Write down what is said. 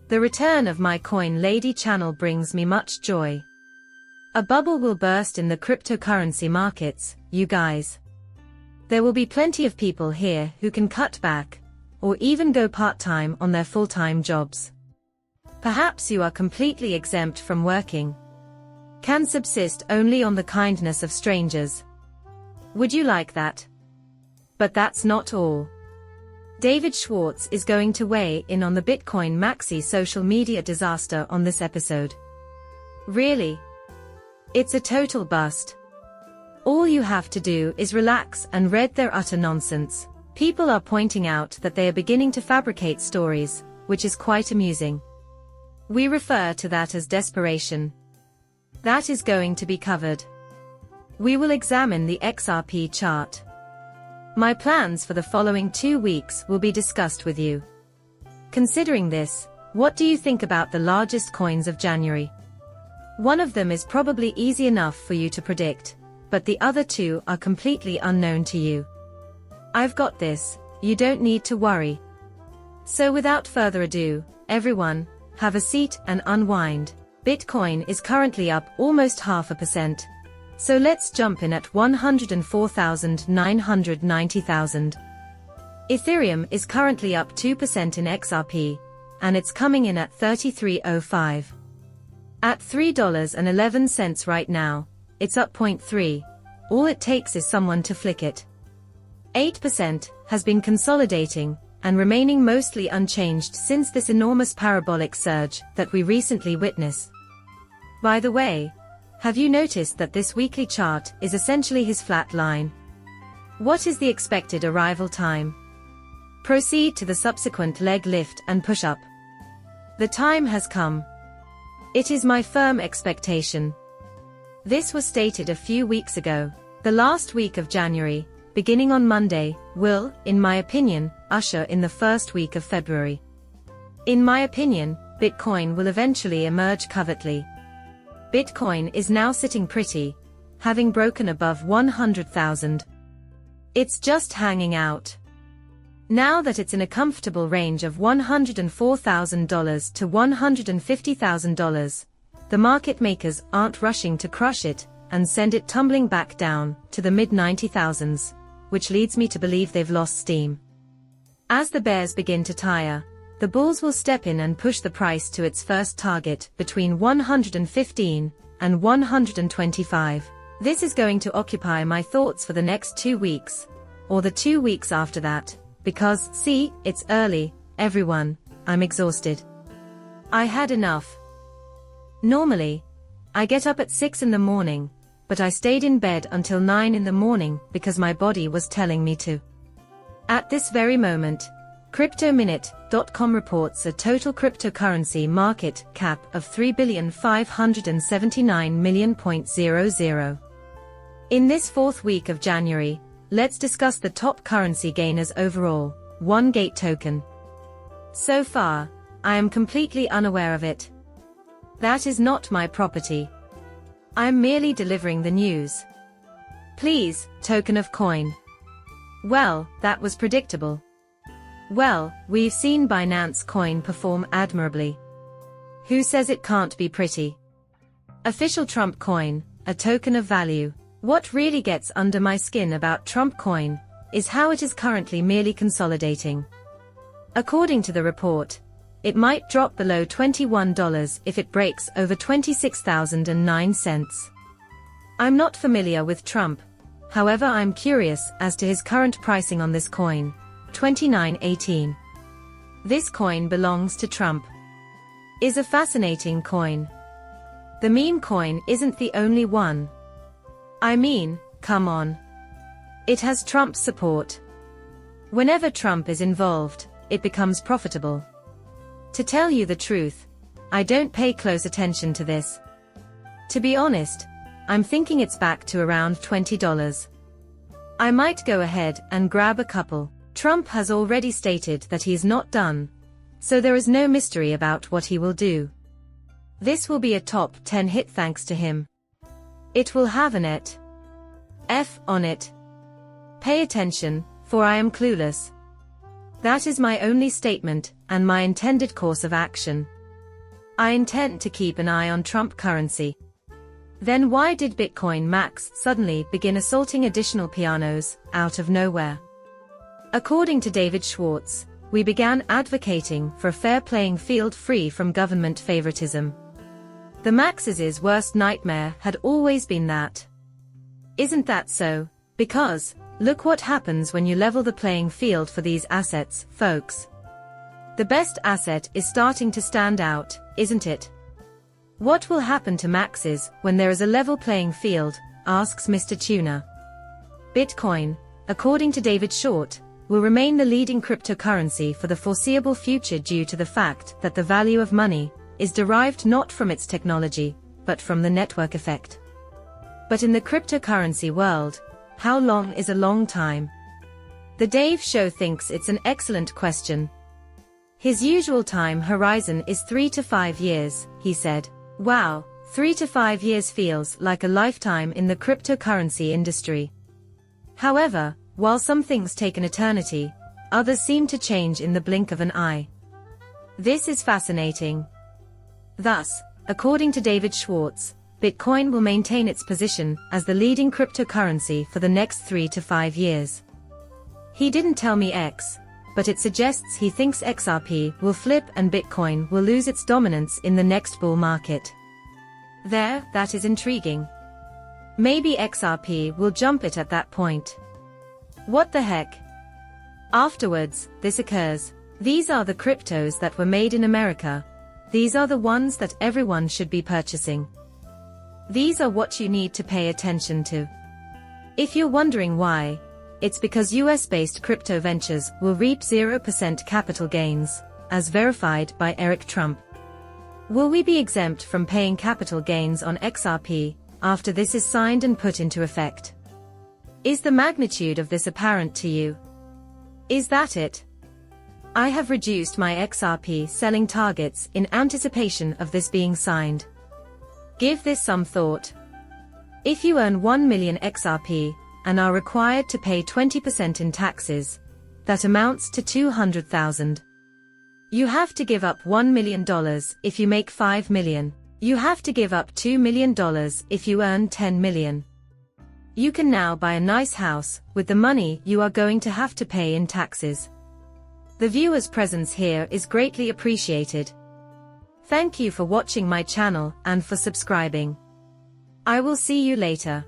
The return of my Coin Lady channel brings me much joy. A bubble will burst in the cryptocurrency markets, you guys. There will be plenty of people here who can cut back, or even go part-time on their full-time jobs. Perhaps you are completely exempt from working. Can subsist only on the kindness of strangers. Would you like that? But that's not all. David Schwartz is going to weigh in on the Bitcoin maxi social media disaster on this episode. Really? It's a total bust. All you have to do is relax and read their utter nonsense. People are pointing out that they are beginning to fabricate stories, which is quite amusing. We refer to that as desperation. That is going to be covered. We will examine the XRP chart. My plans for the following 2 weeks will be discussed with you. Considering this, what do you think about the largest coins of January? One of them is probably easy enough for you to predict, but the other two are completely unknown to you. I've got this, you don't need to worry. So without further ado, everyone, have a seat and unwind. Bitcoin is currently up almost 0.5%. So let's jump in at 104,990,000. Ethereum is currently up 2% in XRP, and it's coming in at 33.05. At $3.11 right now, it's up 0.3. All it takes is someone to flick it. 8% has been consolidating and remaining mostly unchanged since this enormous parabolic surge that we recently witnessed. By the way, have you noticed that this weekly chart is essentially his flat line? What is the expected arrival time? Proceed to the subsequent leg lift and push up. The time has come. It is my firm expectation. This was stated a few weeks ago. The last week of January, beginning on Monday, will, in my opinion, usher in the first week of February. In my opinion, Bitcoin will eventually emerge covertly. Bitcoin is now sitting pretty, having broken above 100,000. It's just hanging out. Now that it's in a comfortable range of $104,000 to $150,000, the market makers aren't rushing to crush it and send it tumbling back down to the mid-90,000s, which leads me to believe they've lost steam. As the bears begin to tire, the bulls will step in and push the price to its first target between 115 and 125. This is going to occupy my thoughts for the next 2 weeks, or the 2 weeks after that, because, see, it's early, everyone, I'm exhausted. I had enough. Normally, I get up at 6 in the morning, but I stayed in bed until 9 in the morning because my body was telling me to. At this very moment, CryptoMinute.com reports a total cryptocurrency market cap of $3,579,000,000. In this 4th week of January, let's discuss the top currency gainers overall, one Gate token. So far, I am completely unaware of it. That is not my property. I am merely delivering the news. Please, token of coin. Well, that was predictable. Well, we've seen Binance Coin perform admirably. Who says it can't be pretty? Official Trump Coin, a token of value. What really gets under my skin about Trump Coin is how it is currently merely consolidating. According to the report, it might drop below $21 if it breaks over 26,009 cents. I'm not familiar with Trump, however I'm curious as to his current pricing on this coin, $29.18. This coin belongs to Trump. Is a fascinating coin. The meme coin isn't the only one. I mean, come on. It has Trump's support. Whenever Trump is involved, it becomes profitable. To tell you the truth, I don't pay close attention to this. To be honest, I'm thinking it's back to around $20. I might go ahead and grab a couple. Trump has already stated that he's not done, so there is no mystery about what he will do. This will be a top 10 hit thanks to him. It will have an F on it. Pay attention, for I am clueless. That is my only statement, and my intended course of action. I intend to keep an eye on Trump currency. Then why did Bitcoin Max suddenly begin assaulting additional pianos out of nowhere? According to David Schwartz, we began advocating for a fair playing field free from government favoritism. The Max's worst nightmare had always been that. Isn't that so? Because, look what happens when you level the playing field for these assets, folks. The best asset is starting to stand out, isn't it? What will happen to Max's when there is a level playing field, asks Mr. Tuna. Bitcoin, according to David Short, will remain the leading cryptocurrency for the foreseeable future due to the fact that the value of money is derived not from its technology, but from the network effect. But in the cryptocurrency world, how long is a long time? The Dave Show thinks it's an excellent question. His usual time horizon is 3 to 5 years, he said. Wow, 3 to 5 years feels like a lifetime in the cryptocurrency industry. However, while some things take an eternity, others seem to change in the blink of an eye. This is fascinating. Thus, according to David Schwartz, Bitcoin will maintain its position as the leading cryptocurrency for the next 3 to 5 years. He didn't tell me X, but it suggests he thinks XRP will flip and Bitcoin will lose its dominance in the next bull market. That is intriguing. Maybe XRP will jump it at that point. What the heck? Afterwards, this occurs. These are the cryptos that were made in America. These are the ones that everyone should be purchasing. These are what you need to pay attention to. If you're wondering why, it's because US-based crypto ventures will reap 0% capital gains, as verified by Eric Trump. Will we be exempt from paying capital gains on XRP after this is signed and put into effect? Is the magnitude of this apparent to you? Is that it? I have reduced my XRP selling targets in anticipation of this being signed. Give this some thought. If you earn 1 million XRP and are required to pay 20% in taxes, that amounts to $200,000. You have to give up $1 million if you make 5 million. You have to give up $2 million if you earn 10 million. You can now buy a nice house with the money you are going to have to pay in taxes. The viewer's presence here is greatly appreciated. Thank you for watching my channel and for subscribing. I will see you later.